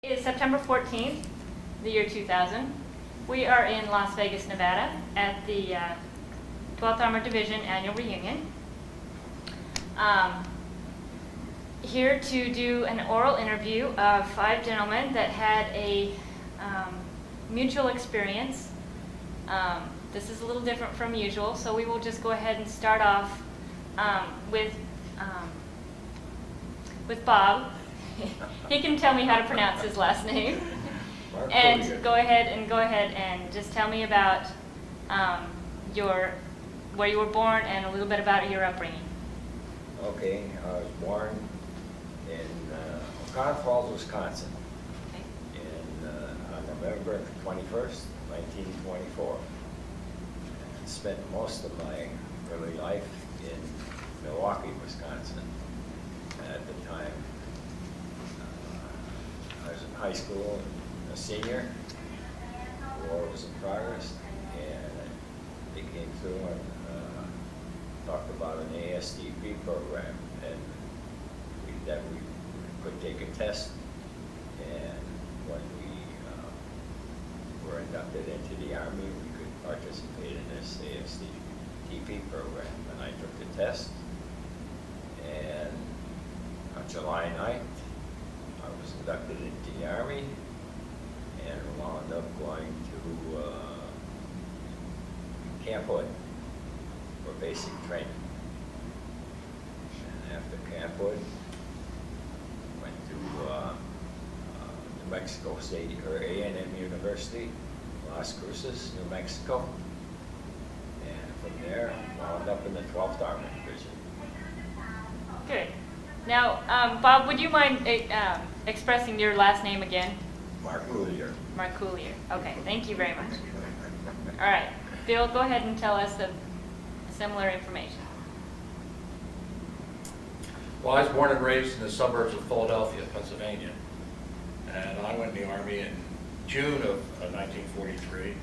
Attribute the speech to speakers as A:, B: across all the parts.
A: It is September 14th, the year 2000. We are in Las Vegas, Nevada at the 12th Armored Division Annual Reunion. Here to do an oral interview of 5 gentlemen that had a mutual experience. This is a little different from usual, so we will just go ahead and start off with Bob. He can tell me how to pronounce his last name. And go ahead and just tell me about where you were born and a little bit about your upbringing.
B: Okay, I was born in O'Connor Falls, Wisconsin, on November 21st, 1924. And spent most of my early life in Milwaukee, Wisconsin. At the time, I was in high school, and a senior. The war was in progress, and they came through and talked about an ASDP program, and we could take a test, and when we were inducted into the Army, we could participate in this ASDP program, and I took the test, and on July 9th, I was inducted into the Army and wound up going to Camp Hood for basic training. And after Camp Hood, went to New Mexico State, or A&M University, Las Cruces, New Mexico. And from there, wound up in the 12th Armored Division.
A: Good. Now, Bob, would you mind expressing your last name again?
B: Marcoullier.
A: Marcoullier. Okay, thank you very much. All right. Bill, go ahead and tell us the similar information.
C: Well, I was born and raised in the suburbs of Philadelphia, Pennsylvania. And I went in the Army in June of 1943.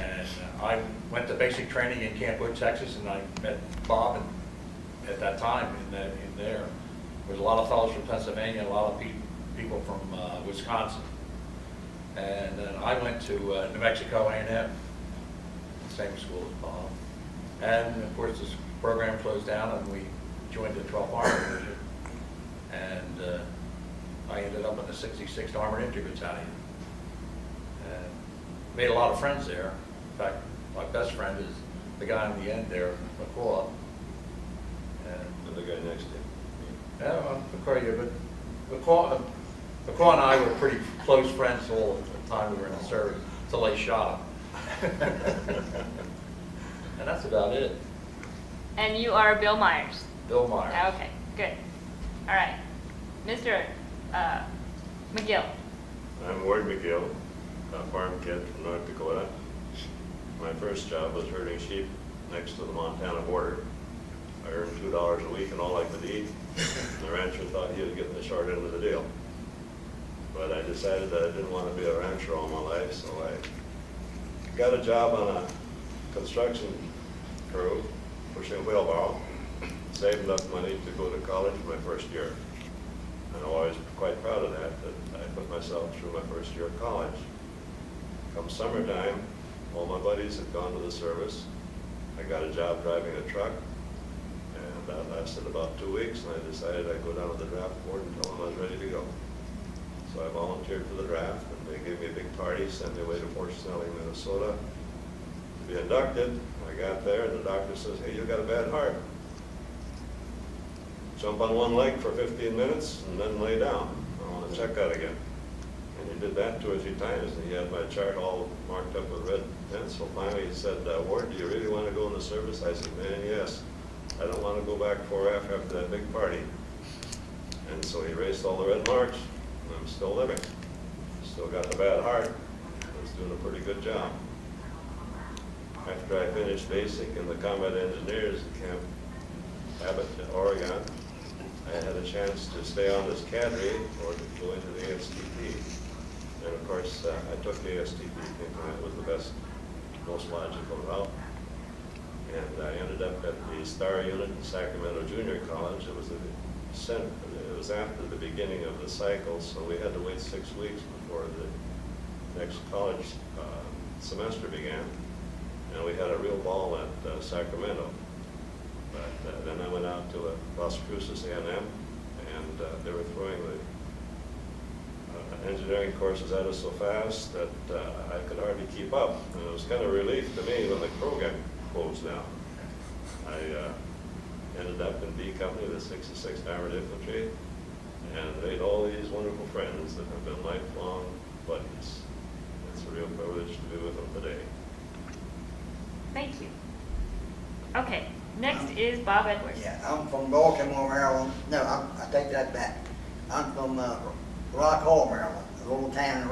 C: And I went to basic training in Camp Hood, Texas, and I met Bob at that time in there. There was a lot of fellows from Pennsylvania, a lot of people from Wisconsin. And then I went to New Mexico A&M, same school as Bob. And of course this program closed down and we joined the 12th Armored Division. And I ended up in the 66th Armored Infantry Battalion. And made a lot of friends there. In fact, my best friend is the guy in the end there, McCaw. And
B: The guy next to him.
C: yeah, but McCaw and I were pretty close friends all the time we were in the service, until they shot him. And that's about it.
A: And you are Bill Myers.
C: Bill Myers.
A: Okay, good. All right. Mr. McGill.
D: I'm Ward McGill, a farm kid from North Dakota. My first job was herding sheep next to the Montana border. I earned $2 a week and all I could eat. The rancher thought he was getting the short end of the deal. But I decided that I didn't want to be a rancher all my life, so I got a job on a construction crew, pushing a wheelbarrow, saved enough money to go to college my first year. And I'm always quite proud of that I put myself through my first year of college. Come summertime, all my buddies had gone to the service. I got a job driving a truck. That lasted about 2 weeks, and I decided I'd go down to the draft board and tell them I was ready to go. So I volunteered for the draft, and they gave me a big party, sent me away to Fort Snelling, Minnesota to be inducted. I got there, and the doctor says, "Hey, you got a bad heart. Jump on one leg for 15 minutes, and then lay down. I want to check that again." And he did that 2 or 3 times, and he had my chart all marked up with red pencil. Finally, he said, "Ward, do you really want to go in the service?" I said, "Man, yes. I don't want to go back 4F after that big party." And so he erased all the red marks, and I'm still living. Still got the bad heart. I was doing a pretty good job. After I finished basic in the Combat Engineers at Camp Abbott in Oregon, I had a chance to stay on as cadre or to go into the ASTP. And of course, I took the ASTP thinking that was the best, most logical route. And I ended up at the Star Unit in Sacramento Junior College. It was a sent, it was after the beginning of the cycle, so we had to wait 6 weeks before the next college semester began. And we had a real ball at Sacramento. But then I went out to Las Cruces A&M, and they were throwing the engineering courses at us so fast that I could hardly keep up. And it was kind of a relief to me when the program closed down. I ended up in B Company, the 66th Armored Infantry, and made all these wonderful friends that have been lifelong buddies. It's a real privilege to be with them today.
A: Thank you. Okay, next is Bob Edwards.
E: Yeah, I'm from Baltimore, Maryland. No, I take that back. I'm from Rock Hall, Maryland, a little town in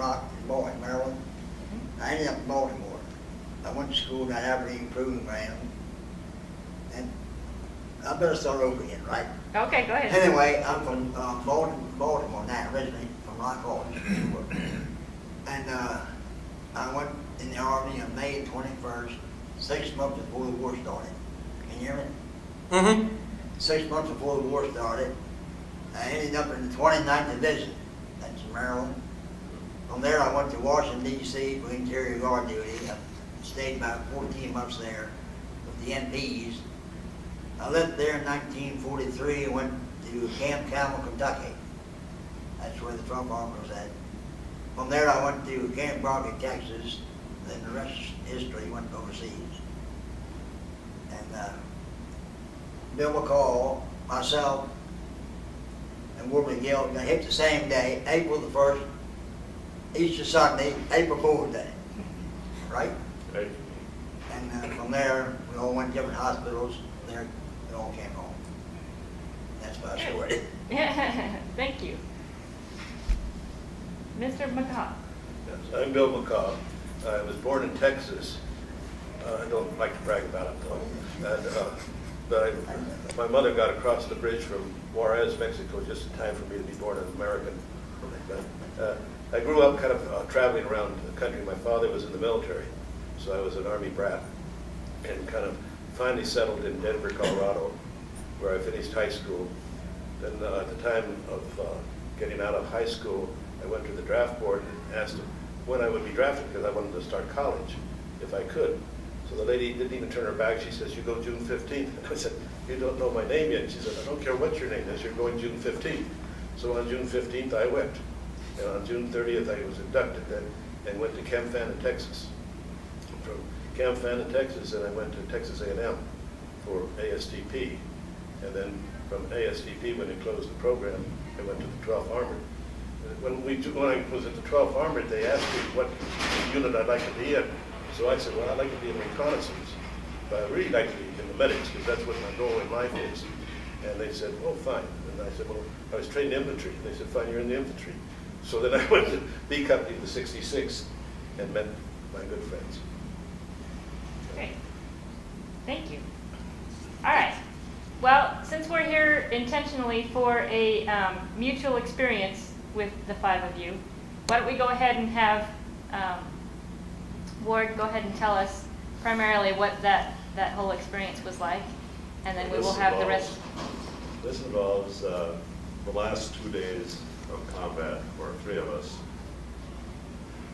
E: Maryland. I ended up in Baltimore. I went to school at Aberdeen Proving Ground. And I better start over again, right?
A: Okay, go ahead.
E: Anyway, I'm from Baltimore now, originally from Rock Hall. And I went in the Army on May 21st, 6 months before the war started. Can you hear me?
F: Mm-hmm.
E: 6 months before the war started. I ended up in the 29th Division. That's in Maryland. From there, I went to Washington, D.C. for Interior Guard duty. I stayed about 14 months there with the NPs. I lived there in 1943 and went to Camp Campbell, Kentucky. That's where the Trump Army was at. From there, I went to Camp Brockett, Texas. Then the rest is history, went overseas. And Bill McCall, myself, and Wilbur Gill got hit the same day, April the 1st, Easter Sunday, April Fool's Day, right?
D: Right.
E: And from there, we all went to different hospitals. There, we all came home. That's my story.
A: Thank you. Mr. McCaw.
F: Yes, I'm Bill McCaw. I was born in Texas. I don't like to brag about it though. And, but my mother got across the bridge from Juarez, Mexico, just in time for me to be born an American. I grew up kind of traveling around the country. My father was in the military, so I was an Army brat, and kind of finally settled in Denver, Colorado, where I finished high school. Then at the time of getting out of high school, I went to the draft board and asked them when I would be drafted because I wanted to start college, if I could. So the lady didn't even turn her back. She says, "You go June 15th." And I said, "You don't know my name yet." She said, "I don't care what your name is. You're going June 15th." So on June 15th, I went. And on June 30th, I was inducted then and went to Camp Fannin, Texas. From Camp Fannin, Texas, and I went to Texas A&M for ASDP. And then from ASDP, when they closed the program, I went to the 12th Armored. When I was at the 12th Armored, they asked me what unit I'd like to be in. So I said, well, I'd like to be in reconnaissance. But I'd really like to be in the medics because that's what my goal in life is. And they said, oh, fine. And I said, well, I was trained in infantry. And they said, fine, you're in the infantry. So then I went to B Company, the 66th, and met my good friends.
A: Great. Thank you. All right. Well, since we're here intentionally for a mutual experience with the five of you, why don't we go ahead and have Ward go ahead and tell us primarily what that whole experience was like, and then we will have the rest.
D: This involves the last 2 days of combat for 3 of us.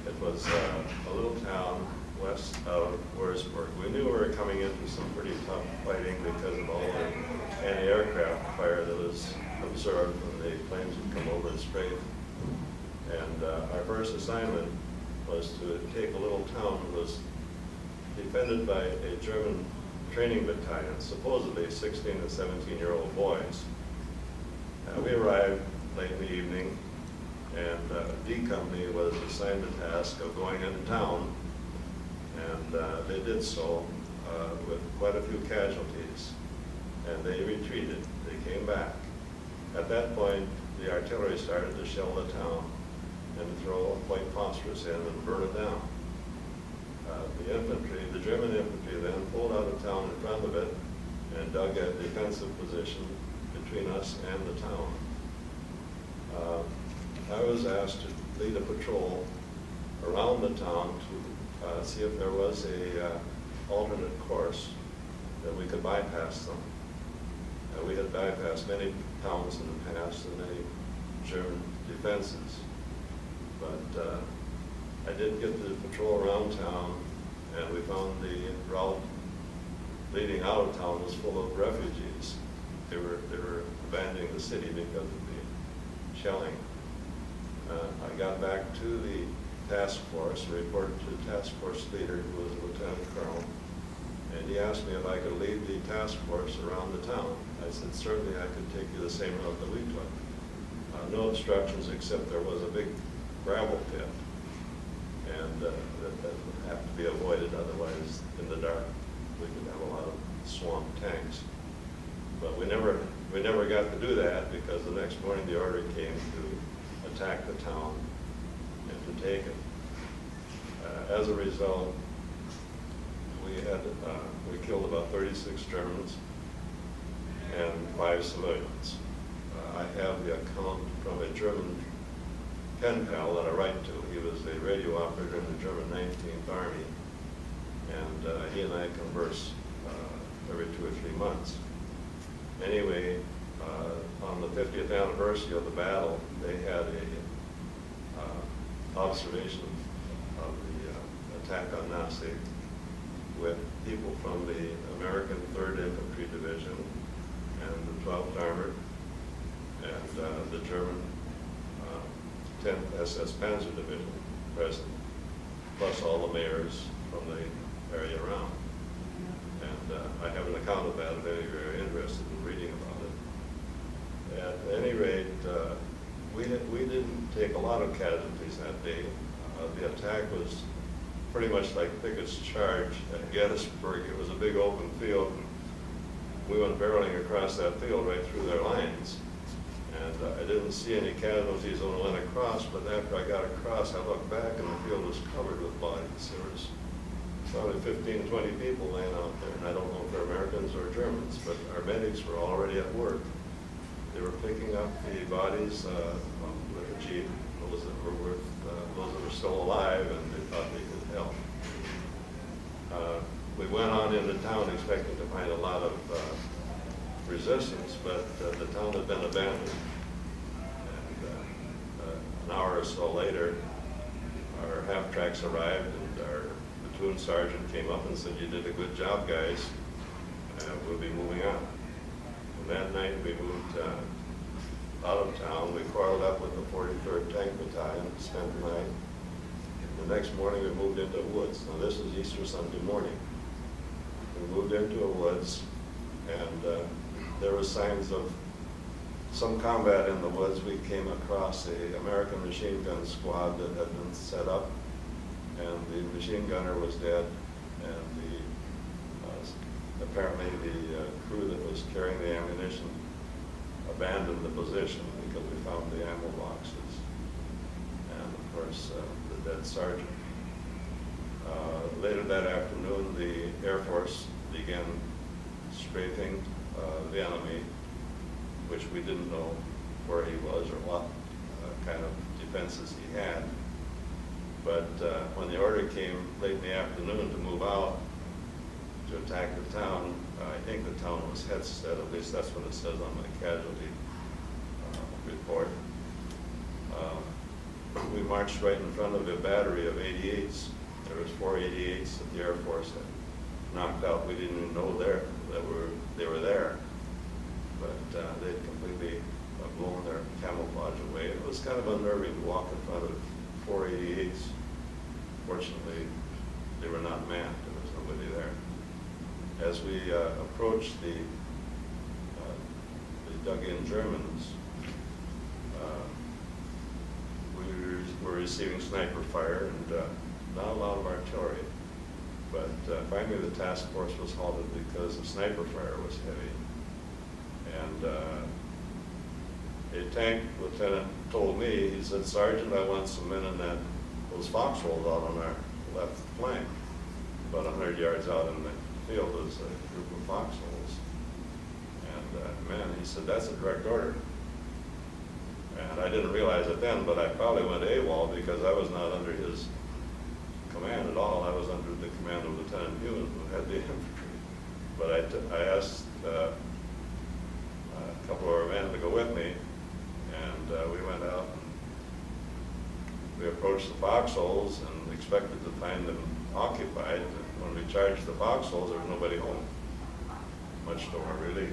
D: It was a little town west of Wurzburg. We knew we were coming into some pretty tough fighting because of all the anti-aircraft fire that was observed when the planes would come over and strafe. And our first assignment was to take a little town that was defended by a German training battalion, supposedly 16 and 17-year-old boys. We arrived late in the evening, and D Company was assigned the task of going into town, and they did so with quite a few casualties, and they retreated. They came back. At that point, the artillery started to shell the town and throw white phosphorus in and burn it down. The infantry, the German infantry, then pulled out of town in front of it and dug a defensive position between us and the town. I was asked to lead a patrol around the town to see if there was a alternate course that we could bypass them. We had bypassed many towns in the past than any German defenses. But I did get to patrol around town, and we found the route leading out of town was full of refugees. They were abandoning the city because of the shelling. I got back to the task force and reported to the task force leader, who was a lieutenant colonel, and he asked me if I could lead the task force around the town. I said, certainly I could take you the same route that we took. No obstructions, except there was a big gravel pit, and that would have to be avoided, otherwise in the dark we could have a lot of swamp tanks. But we never got to do that, because the next morning the order came to attack the town and to take it. As a result, we killed about 36 Germans and 5 civilians. I have the account from a German pen pal that I write to. He was a radio operator in the German 19th Army, and he and I converse every 2 or 3 months. Anyway, on the 50th anniversary of the battle, they had a observation of the attack on Nassau with people from the American 3rd Infantry Division and the 12th Armored and the German 10th SS Panzer Division present, plus all the mayors from the area around. And I have an account of that if any of you are interested in reading about it. At any rate, we didn't take a lot of casualties that day. The attack was pretty much like Pickett's charge at Gettysburg. It was a big open field. We went barreling across that field right through their lines. And I didn't see any casualties when I went across, but after I got across, I looked back and the field was covered with bodies. There was probably 15, 20 people laying out there, and I don't know if they're Americans or Germans, but our medics were already at work. They were picking up the bodies with a jeep, those that were still alive, and they thought they could help. We went on into town expecting to find a lot of resistance, but the town had been abandoned. And an hour or so later, our half-tracks arrived, and our platoon sergeant came up and said, "You did a good job, guys. We'll be moving on." And that night we moved out of town. We quarreled up with the 43rd Tank Battalion, spent the night. The next morning we moved into woods. Now this is Easter Sunday morning. We moved into a woods, and there were signs of some combat in the woods. We came across an American machine gun squad that had been set up, and the machine gunner was dead, and apparently the crew that was carrying the ammunition abandoned the position because we found the ammo boxes, and of course the dead sergeant. Later that afternoon, the Air Force began strafing the enemy, which we didn't know where he was or what kind of defenses he had. But when the order came late in the afternoon to move out to attack the town, I think the town was Headstead, at least that's what it says on my casualty report. We marched right in front of a battery of 88s. There was 4 88s that the Air Force had knocked out. We didn't even know they were there, but they'd completely blown their camouflage away. It was kind of unnerving to walk in front of 4 88s. Fortunately, they were not manned. There was nobody there. As we approached the dug-in Germans, we were receiving sniper fire and not a lot of artillery. But finally the task force was halted because the sniper fire was heavy. And a tank lieutenant told me, he said, "Sergeant, I want some men in those foxholes out on our left flank." About 100 yards out in the field was a group of foxholes. And man, he said, "That's a direct order." And I didn't realize it then, but I probably went AWOL because I was not under his command at all. I was under the command of Lieutenant Hewin, who had the infantry. But I asked a couple of our men to go with me, and we went out and we approached the foxholes and expected to find them occupied. When we charged the foxholes, there was nobody home, much to our relief.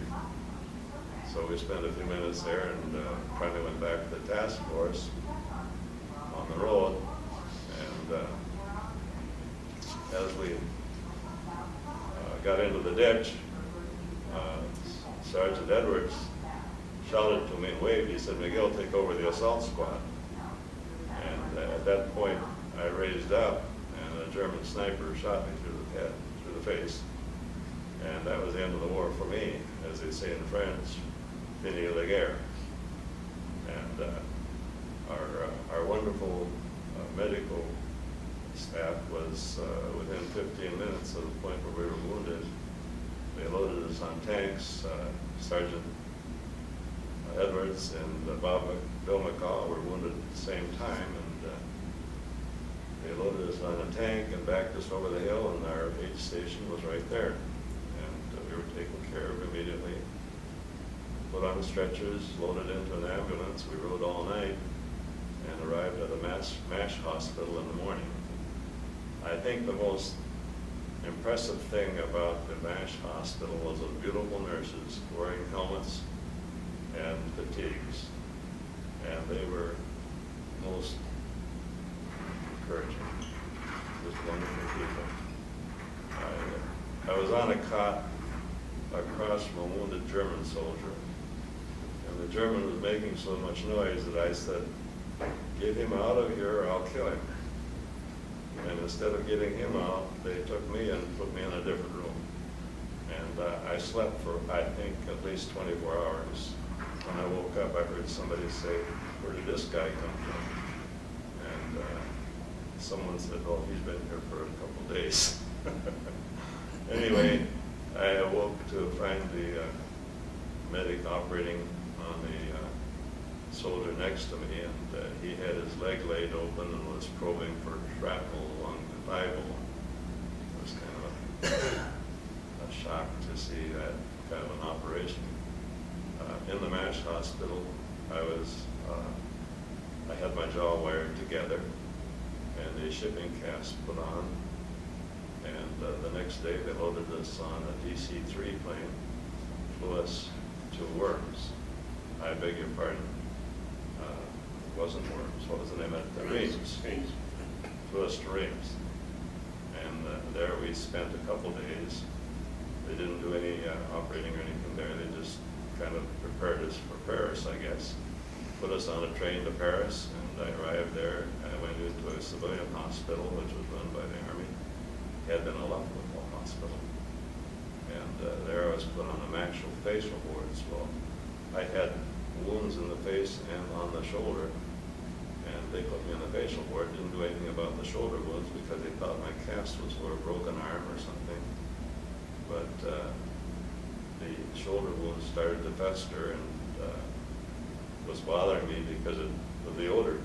D: So we spent a few minutes there and finally went back to the task force on the road. And as we got into the ditch, Sergeant Edwards shouted to me and waved. He said, "Miguel, take over the assault squad." And at that point, I raised up, and a German sniper shot me through the head, through the face. And that was the end of the war for me, as they say in French, fini la guerre. And our wonderful medical staff was within 15 minutes of the point where we were wounded. They loaded us on tanks. Sergeant Edwards and Bill McCall were wounded at the same time, and they loaded us on a tank and backed us over the hill, and our aid station was right there. And we were taken care of immediately, put on stretchers, loaded into an ambulance. We rode all night and arrived at a MASH hospital in the morning. I think the most impressive thing about the MASH hospital was the beautiful nurses wearing helmets and fatigues, and they were most encouraging, just wonderful people. I was on a cot across from a wounded German soldier, and the German was making so much noise that I said, "Get him out of here or I'll kill him." And instead of getting him out, they took me and put me in a different room. And I slept for, I think, at least 24 hours. When I woke up, I heard somebody say, "Where did this guy come from?" And someone said, "Oh, he's been here for a couple of days." Anyway, I awoke to find the medic operating on the soldier next to me, and he had his leg laid open and was probing for shrapnel along the Bible. It was kind of a shock to see that kind of an operation. In the MASH hospital, I had my jaw wired together and a shipping cast put on, and the next day they loaded us on a DC-3 plane, flew us to Worms. I beg your pardon. It wasn't Worms. What was the name of it? Reims. Flew us to Reims. And there we spent a couple days. They didn't do any operating or anything there. They just kind of prepared us for Paris, I guess. Put us on a train to Paris, and I arrived there. I went into a civilian hospital, which was run by the Army. It had been a local hospital. And there I was put on a actual facial boards. Well, I had wounds in the face and on the shoulder, and they put me on the facial board. Didn't do anything about the shoulder wounds because they thought my cast was for a broken arm or something. But the shoulder wounds started to fester and was bothering me because of the odor.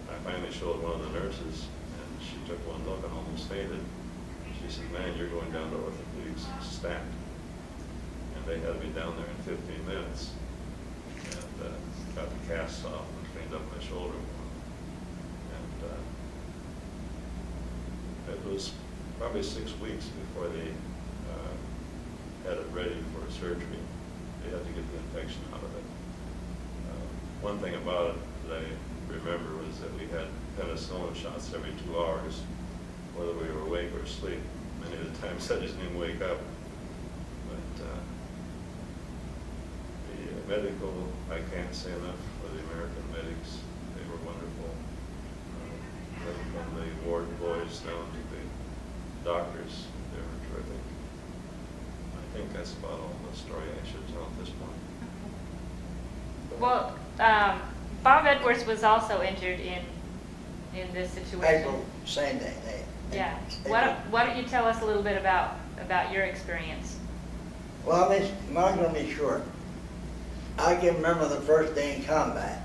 D: I finally showed one of the nurses, and she took one look and almost fainted. She said, "Man, you're going down to orthopedics stat." And they had me down there in 15 minutes and got the cast off and cleaned up my shoulder wound. And it was probably 6 weeks before they had it ready for surgery. They had to get the infection out of it. One thing about it that I remember was that we had penicillin shots every 2 hours, whether we were awake or asleep. Many of the times I just didn't wake up. But the medical, I can't say enough for the American medics. They were wonderful. From the ward boys down to the doctors, they were terrific. I think that's about all the story I should tell at this point.
A: Well, Bob Edwards was also injured in this situation.
E: April, same day.
A: Yeah.
E: April.
A: Why don't you tell us a little bit about your experience?
E: Well, mine's gonna be short. I can remember the first day in combat,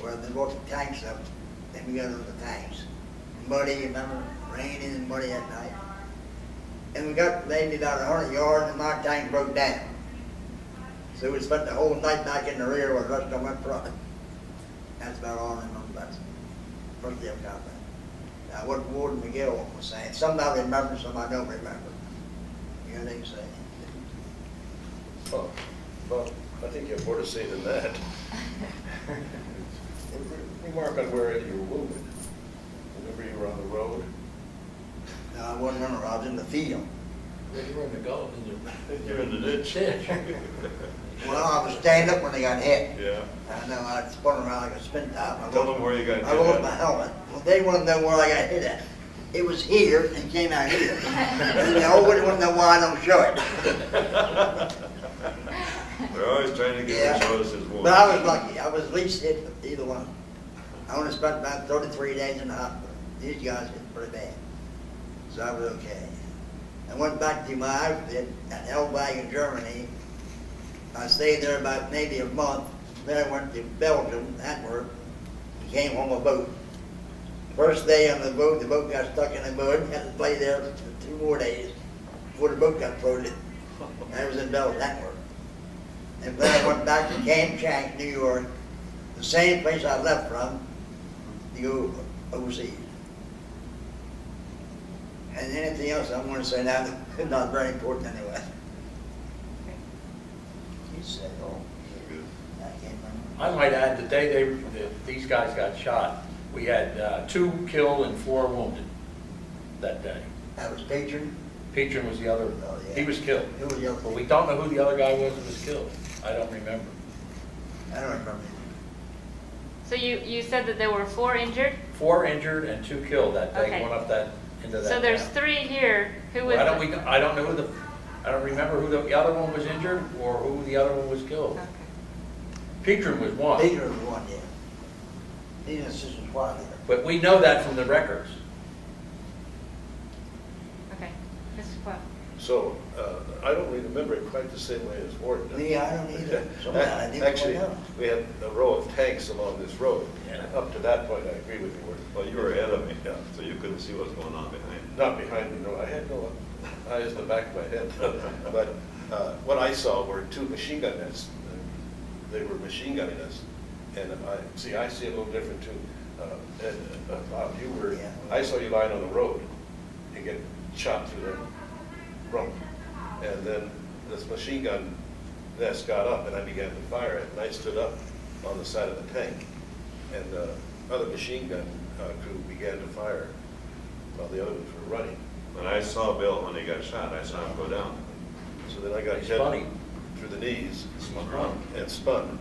E: where they brought the tanks up, and we got on the tanks. Muddy, you remember, raining and muddy at night. And we got maybe about 100 yards, and my tank broke down. So we spent the whole night back in the rear with the rest of them up front. That's about all I remember. That's the first day of combat. Now, what Warden McGill was saying, some I remember, some I don't remember. You know what they say?
F: Oh, well, I think you have more to say than that. Remark on where you were wounded. Whenever you were on the road.
E: No, I wasn't running, I was in the field.
C: You were in the Gulf,
D: You're in the ditch.
E: Well, I was standing up when they got hit.
D: Yeah.
E: I know, I spun around like a spin top.
D: Tell them where you got hit
E: I lost
D: at.
E: my helmet. Well, they want to know where I got hit at. It was here and came out here. And they always want to know why I don't show it.
D: They're always trying to get
E: Yeah.
D: the shows his wound.
E: But I was lucky. I was at least hit with either one. I only spent about 33 days in the hospital. These guys hit pretty bad. So I was okay. I went back to my outfit at Elbag in Germany. I stayed there about maybe a month. Then I went to Belgium, Antwerp, and came home a boat. First day on the boat got stuck in the mud. Had to play there for 2 more days before the boat got floated. I was in Belgium, Antwerp. And then I went back to Camp Shank, New York, the same place I left from, to go overseas. And anything else I want to say now, it's not very important anyway. You said, oh, I can't remember.
C: I might add, the day these guys got shot, we had 2 killed and 4 wounded that day.
E: That was Patron.
C: Petron was the other,
E: Oh, yeah.
C: he was killed.
E: Who was the other?
C: But we don't know who the other guy was who was killed. I don't remember.
E: I don't remember.
A: So you said that there were 4 injured?
C: 4 injured and 2 killed that day,
A: Okay.
C: going up into that.
A: So there's
C: town.
A: 3 here. Who was?
C: Well, I don't know I don't remember who the other one was injured or who the other one was killed.
A: Okay.
C: Petron was one,
E: Patron was one, yeah. He's an assistant squad leader.
C: but we know that from the records.
A: Okay. Mr. Quell.
F: So, I don't really remember it quite the same way as Warden does.
E: Me, I don't either. Somehow I do
F: Actually,
E: know.
F: we had a row of tanks along this road.
C: Yeah.
F: Up to that point, I agree with you, Warden.
D: Well, you were ahead of me,
F: Yeah.
D: so you couldn't see what's going on behind.
F: Not behind me, no, I had no eyes in the back of my head. But what I saw were 2 machine gun nests. They were machine gunning us. And I see a little different too. Bob,
E: Yeah.
F: I saw you lying on the road and get shot through the rump. And then this machine gun nest got up and I began to fire it. And I stood up on the side of the tank. And other machine gun crew began to fire while the other ones were running.
D: And I saw Bill when he got shot, I saw him go down.
F: So then I got
C: It's
F: hit
C: funny.
F: through the knees
C: Spun around.
F: and spun.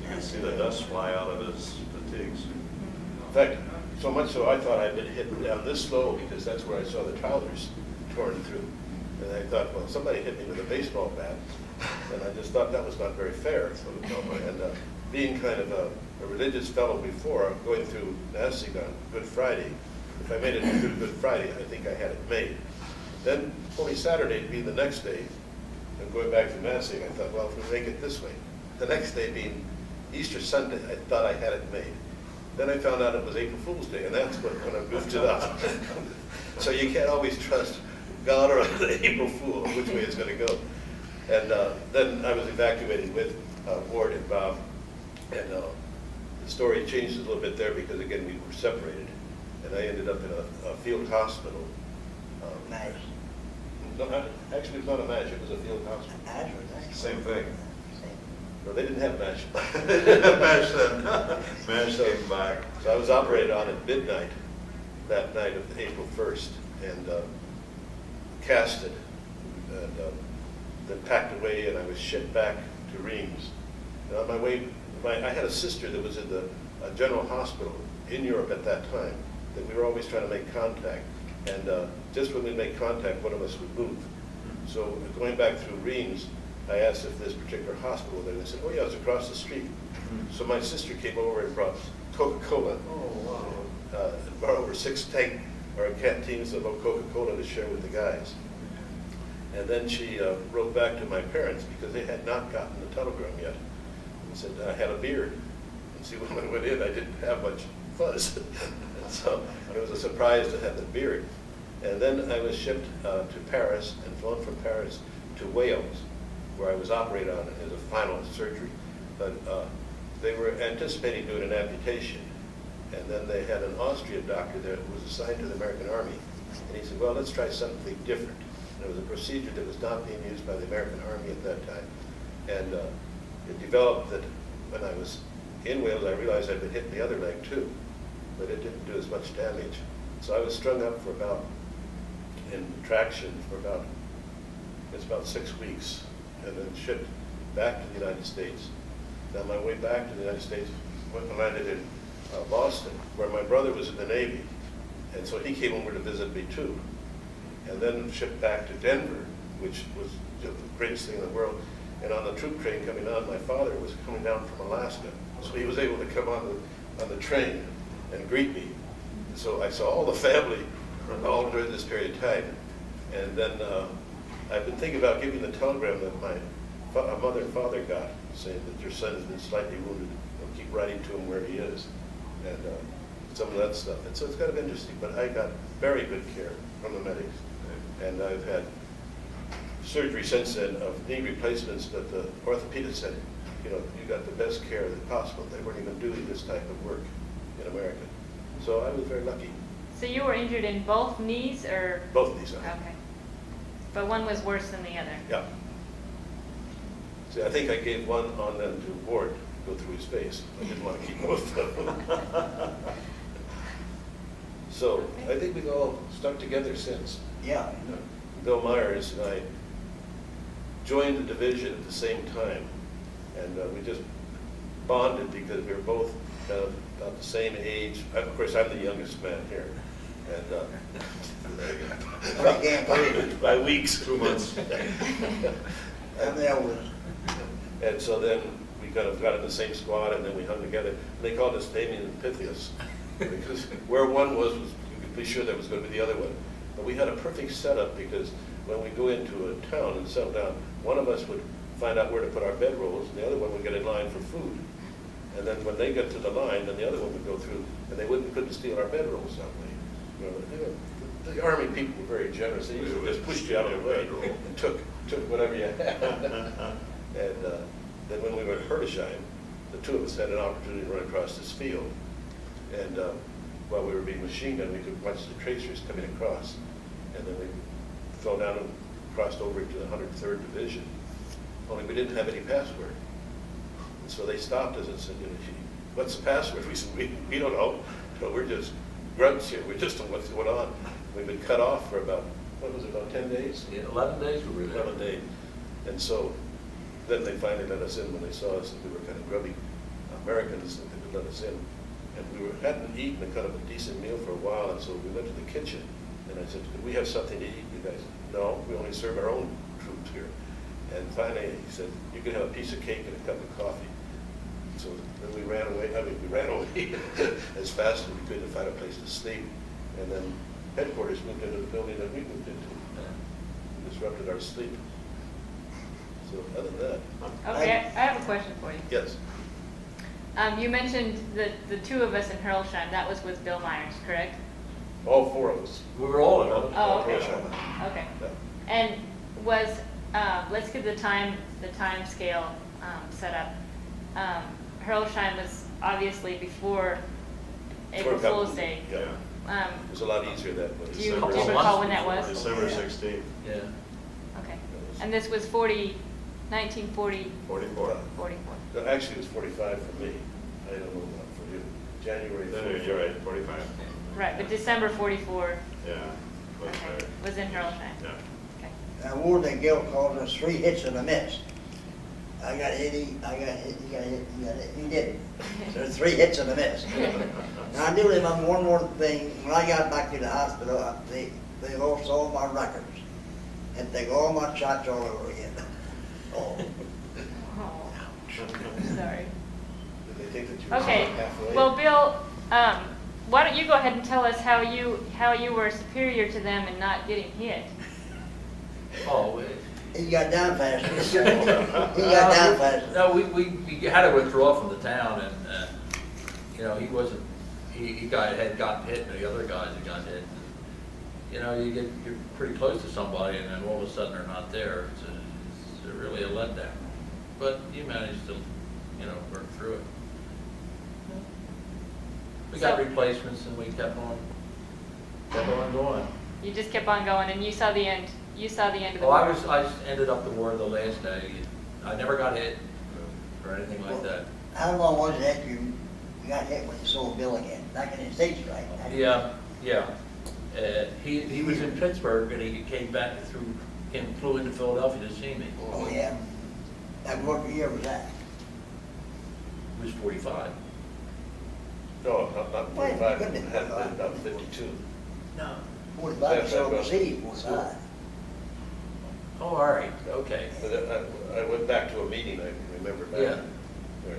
D: You can see the dust fly out of his fatigues.
F: In fact, so much so I thought I'd been hit down this low because that's where I saw the trousers torn through. And I thought, well, somebody hit me with a baseball bat. And I just thought that was not very fair. And being kind of a religious fellow before, going through Nassing on Good Friday, if I made it through Good Friday, I think I had it made. Then Holy Saturday being the next day, and going back to Nassing, I thought, well, if we make it this way. The next day being Easter Sunday, I thought I had it made. Then I found out it was April Fool's Day, and that's what kind of goofed it up. So you can't always trust God or the April Fool, which way it's going to go. And then I was evacuated with Ward and Bob, and the story changed a little bit there because, again, we were separated, and I ended up in a field hospital.
E: Nice.
F: No, actually, it was not a MASH, it was a field hospital.
E: Nice.
D: Same thing.
F: No, they didn't have MASH.
D: Mash then. Mash came back.
F: So I was operated on at midnight that night of April 1st and casted and then packed away, and I was shipped back to Reims. And on my way, I had a sister that was in the general hospital in Europe at that time that we were always trying to make contact. And just when we make contact, one of us would move. So going back through Reims, I asked if this particular hospital there, they said, oh yeah, it's across the street. So my sister came over and brought Coca-Cola. And brought over 6 canteens of Coca-Cola to share with the guys. And then she wrote back to my parents because they had not gotten the telegram yet. And said, I had a beard. And see, when I went in, I didn't have much fuzz. So it was a surprise to have the beard. And then I was shipped to Paris and flown from Paris to Wales. where I was operated on as a final surgery. But they were anticipating doing an amputation. And then they had an Austrian doctor that was assigned to the American Army. And he said, well, let's try something different. And it was a procedure that was not being used by the American Army at that time. And it developed that when I was in Wales, I realized I'd been hitting the other leg too, but it didn't do as much damage. So I was strung up for about, in traction for about, it's about 6 weeks, and then shipped back to the United States. Now my way back to the United States, I landed in Boston, where my brother was in the Navy, and so he came over to visit me too. And then shipped back to Denver, which was the greatest thing in the world. And on the troop train coming on, my father was coming down from Alaska, so he was able to come on the train and greet me. And so I saw all the family all during this period of time. And then I've been thinking about giving the telegram that my mother and father got, saying that your son has been slightly wounded. I'll keep writing to him where he is, and some of that stuff. And so it's kind of interesting, but I got very good care from the medics. And I've had surgery since then of knee replacements that the orthopedist said, you know, you got the best care that's possible. They weren't even doing this type of work in America. So I was very lucky.
A: So you were injured in both knees, or?
F: Both knees.
A: Okay. But one was worse than the other?
F: Yeah. See, I think I gave one on them to Ward to go through his face. I didn't want to keep both of them. So I think we've all stuck together since.
E: Yeah.
F: Bill Myers and I joined the division at the same time, and we just bonded because we were both kind of about the same age. Of course, I'm the youngest man here, and by weeks.
D: 2 months.
E: I'm the oldest.
F: And so then we kind of got in the same squad, and then we hung together. And they called us Damien and Pythias, because where one was you could be sure there was going to be the other one. But we had a perfect setup, because when we go into a town and settle down, one of us would find out where to put our bedrolls, and the other one would get in line for food. And then when they got to the line, then the other one would go through, and they couldn't steal our bedrolls that way. You know, the Army people were very generous. They usually just pushed you out of the way and took whatever you had. And then when we were at Hertesheim, the two of us had an opportunity to run across this field. And while we were being machine gunned, we could watch the tracers coming across. And then we fell down and crossed over to the 103rd Division. Only we didn't have any password. And so they stopped us and said, you know, what's the password? We said, we don't know. So we're just grunts here. We just don't know what's going on. We've been cut off for about, what was it, about 10 days?
G: Yeah, 11 days we were there.
F: 11 days. And so then they finally let us in when they saw us that we were kind of grubby Americans, that they would let us in. And we hadn't eaten a kind of a decent meal for a while, and so we went to the kitchen. And I said, could we have something to eat? You guys, no, we only serve our own troops here. And finally he said, you could have a piece of cake and a cup of coffee. So then we ran away as fast as we could to find a place to sleep. And then headquarters moved into the building that we moved into. Disrupted our sleep. So other than that.
A: Okay, I have a question for you.
F: Yes.
A: You mentioned the two of us in Hurlsheim. That was with Bill Myers, correct?
F: All four of us.
G: We were all in it.
A: Oh, okay.
F: Hurlsheim.
A: Okay.
F: Yeah.
A: And was, let's get the time scale set up. Hurlsheim was obviously before April Fool's Day.
F: Yeah. It was a lot easier that way.
A: Do you recall when that was?
D: December 16th.
G: Yeah.
A: Okay. And this was 1940,
D: 44.
A: 44.
F: No, actually, it was 45 for me. I don't know about for you. January.
D: Then you're right, 45.
A: Right, but December 44
D: Yeah.
A: okay, was in Hurlsheim.
D: Yeah.
A: Okay.
E: Now, Ward and Gill called us 3 hits and a miss. I got hit, I got hit, you got hit, you got hit, you didn't. So there's 3 hits and a miss. Now, I do remember one more thing. When I got back to the hospital, they lost all my records. And they got all my shots all over again. Oh.
A: Oh, sorry.
F: Did they think that you were
A: Okay.
F: halfway?
A: Well, Bill, why don't you go ahead and tell us how you were superior to them and not getting hit?
G: Oh,
E: He got down faster. He got down faster.
G: No, we had to withdraw from the town, and you know, he wasn't. He had gotten hit, and the other guys had gotten hit. You know, you're pretty close to somebody, and then all of a sudden they're not there. really a letdown. But you managed to, you know, work through it. We got
A: So-
G: replacements and we kept on going.
A: You just kept on going, and you saw the end. You saw the end of the
G: Well,
A: war.
G: I ended up the war the last day. I never got hit or anything like that.
E: How long was it after you got hit when you saw Bill again? Back in the States, right?
G: Yeah. He was in Pittsburgh and he came back flew into Philadelphia to see me.
E: Oh, yeah. That what year was that?
G: He was 45.
F: No, not
E: Wait,
F: 45,
E: goodness.
F: it had been about 52.
G: No.
E: 45, so overseas, 45.
G: Oh, all right, okay.
F: But I went back to a meeting, I remember back.
G: Yeah.
F: where,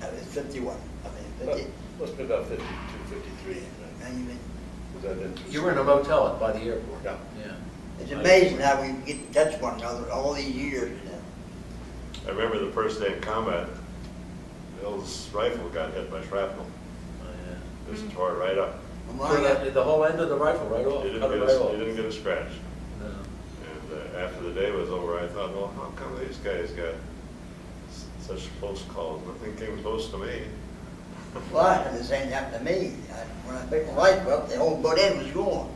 E: That was 51, I think,
F: well,
E: 50.
F: Must be about 52, 53.
E: And you been-
F: Because I've been through
G: You were in a motel by the airport.
F: Yeah.
G: Yeah.
E: It's amazing how we get in touch with one another all these years, you know.
D: I remember the first day in combat, Bill's rifle got hit by shrapnel.
G: Oh, yeah.
D: Just tore it right up.
E: When
G: So
E: I got-
G: the whole end of the rifle right off?
D: He didn't
G: cut it
D: get
G: right
D: a,
G: off.
D: he didn't get a scratch.
G: No.
D: And after the day was over, I thought, well, how come these guys got such close calls? Nothing came close to me.
E: Well, I had the same happen to me. When I picked my rifle up, the whole butt end was gone.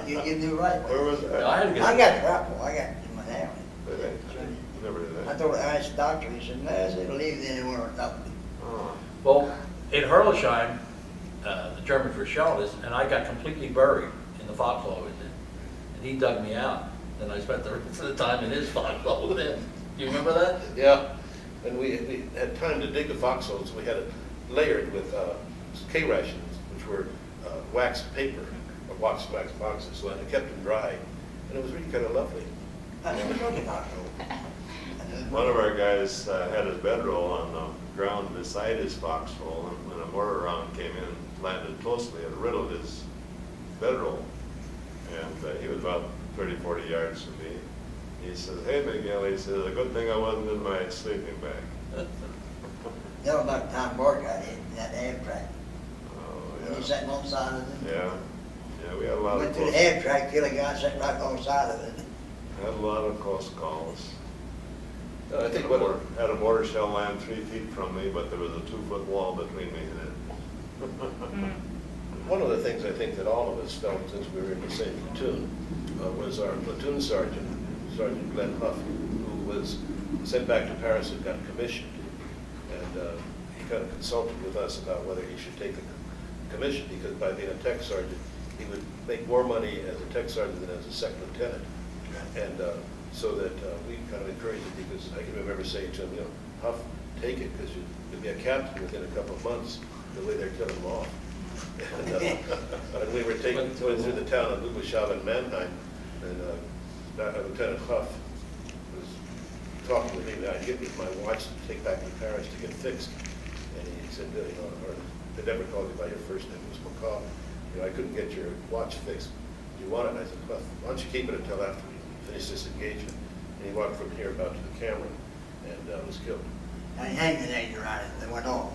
E: You knew right.
D: Where was that?
G: Yeah, I had to get.
E: I got shrapnel, I got it in my hand.
D: Did I? Never did
E: I
D: that.
E: told, I asked the doctor, he said, no, I said, leave it anywhere or nothing.
D: Oh.
G: Well, in Herlesheim, the Germans were shelling us, and I got completely buried in the foxhole with it. And he dug me out, and I spent the rest of the time in his foxhole with him. Do you remember that?
F: Yeah, and we had time to dig the foxholes, we had it layered with K-rations, which were waxed paper, or wax boxes, so it kept them dry, and it was really kind of lovely.
E: I never told you about
D: One of our guys had his bedroll on the ground beside his foxhole, and when a mortar round came in, landed closely and riddled his bedroll. And he was about 30, 40 yards from me. He says, "Hey, Miguel," he says, "a good thing I wasn't in my sleeping bag."
E: You know about the time Bart got hit in that half track?
D: Oh,
E: When he
D: yeah.
E: sat on the side of it?
D: Yeah, we had a lot of
E: Went through the
D: close,
E: half track, killed a guy sitting right on the side of it.
D: had a lot of close calls.
F: I think
D: Had a mortar shell land 3 feet from me, but there was a 2-foot wall between me and it.
F: one of the things I think that all of us felt since we were in the same platoon was our platoon sergeant, Sergeant Glenn Huff, who was sent back to Paris and got commissioned. And he kind of consulted with us about whether he should take the commission, because by being a tech sergeant, he would make more money as a tech sergeant than as a second lieutenant. And so that we kind of encouraged it, because I can remember saying to him, you know, Huff, take it, because you'll be a captain within a couple of months, the way they're killing them off. And we were going through the town of Lubushaw and Mannheim, and Lieutenant Huff was talking with me that I'd give me my watch to take back to Paris to get fixed. And he said, you know, or they never called you by your first name, it was McCall. You know, I couldn't get your watch fixed. Do you want it? And I said, well, why don't you keep it until after we finish this engagement? And he walked from here about to the camera and was killed.
E: And he hanged the name around it, and they went off.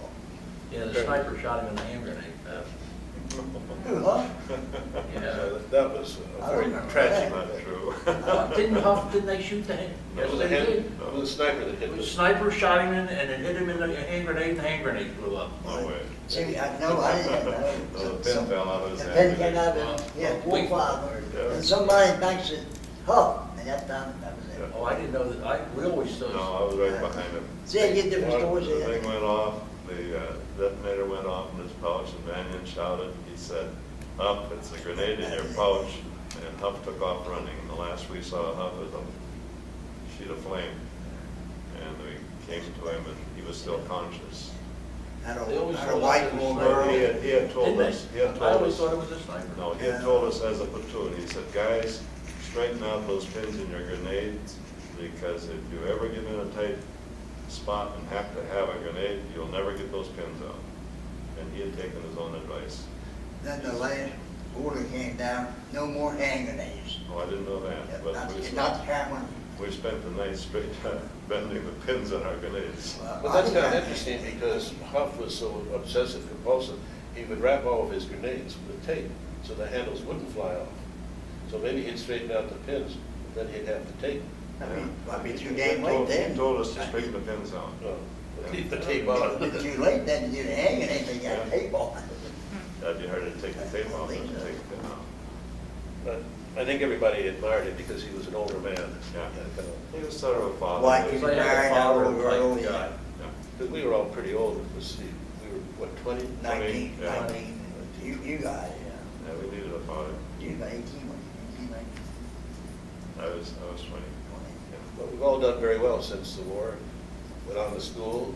G: Yeah, the sniper shot him in the hand grenade.
E: Who, huh?
G: Yeah.
F: So that was
E: I
F: a
E: don't
F: very
E: remember
F: tragic.
D: Not true.
G: Didn't they shoot the hand?
F: It was
G: Yes,
F: the
G: they
F: hand,
G: did.
F: it was the sniper that hit
G: The
F: the
G: sniper shot him in, and it hit him in the hand grenade, and the hand grenade blew up.
D: No way.
E: See, I didn't know.
D: No, the pin fell out of his
E: The
D: hand.
E: pin came out of it, yeah, 4 or 5.
D: Yeah.
E: And somebody thinks it, Huff, and that time, that was it.
G: Oh, I didn't know that, we always saw.
D: No, I was right behind him.
E: See, I get different stories.
D: The thing went off, the detonator went off in his pouch, and Banyan shouted, he said, "Huff, it's a grenade in your pouch." And Huff took off running. The last we saw Huff was a sheet of flame. And we came to him, and he was still conscious.
E: Had
G: They always
E: a
G: told
E: white
G: us it was
E: little
G: a sniper.
E: girl.
D: He had told
G: Didn't
D: us, he had
G: they? I
D: told
G: always
D: us,
G: thought it was a sniper.
D: no, he had told us as a platoon, he said, "Guys, straighten out those pins in your grenades, because if you ever get in a tight spot and have to have a grenade, you'll never get those pins out." And he had taken his own advice.
E: Then the last order came down, no more hand grenades.
D: Oh, I didn't know that, but
E: Not the kind one.
D: we spent the night straight bending the pins on our grenades.
F: But that's kind of interesting, because Huff was so obsessive compulsive, he would wrap all of his grenades with tape so the handles wouldn't fly off. So maybe he'd straighten out the pins, but then he'd have the tape
E: Might be too
D: He
E: damn late then.
D: He told us to straighten the pins out.
F: No, keep the tape on.
E: It's too late then to do the hanging, anything got tape on.
D: That'd be harder to take the tape off than to take the pin out.
F: But I think everybody admired him because he was an older man.
D: Yeah.
F: Kind of-
D: He was sort of a father.
E: White,
D: He
E: he's
D: was-
G: Like a
E: married,
G: father
E: old
G: type
E: girl,
G: guy.
E: yeah.
D: Yeah.
F: But we were all pretty old. Let's see, we were, what, 20?
E: 19,
D: Yeah.
E: 19. You got it,
D: Yeah, we needed a father.
E: yeah. You got 18, when you 18, 19,
D: I was 20.
E: 20.
F: But we've all done very well since the war. Went on to school,